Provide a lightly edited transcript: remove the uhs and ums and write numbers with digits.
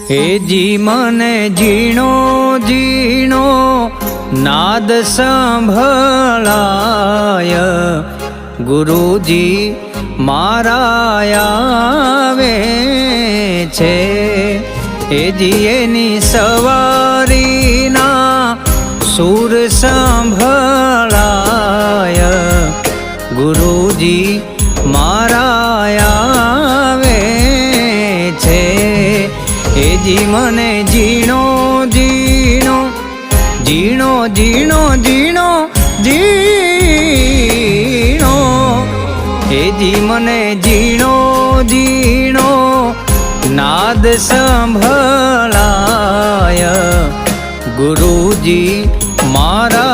हे जी मने जीणो जीणो नाद सांभळाय गुरुजी मारा आवे छे। हे जी एनी सवारीना सूर सांभळाय गुरुजी मारा आवे छे। हे जी मने जीणो जीणो जीणो जीणो जीणो जीणो हे जी मने जीणो जीणो नाद सांभळाय गुरुजी मारा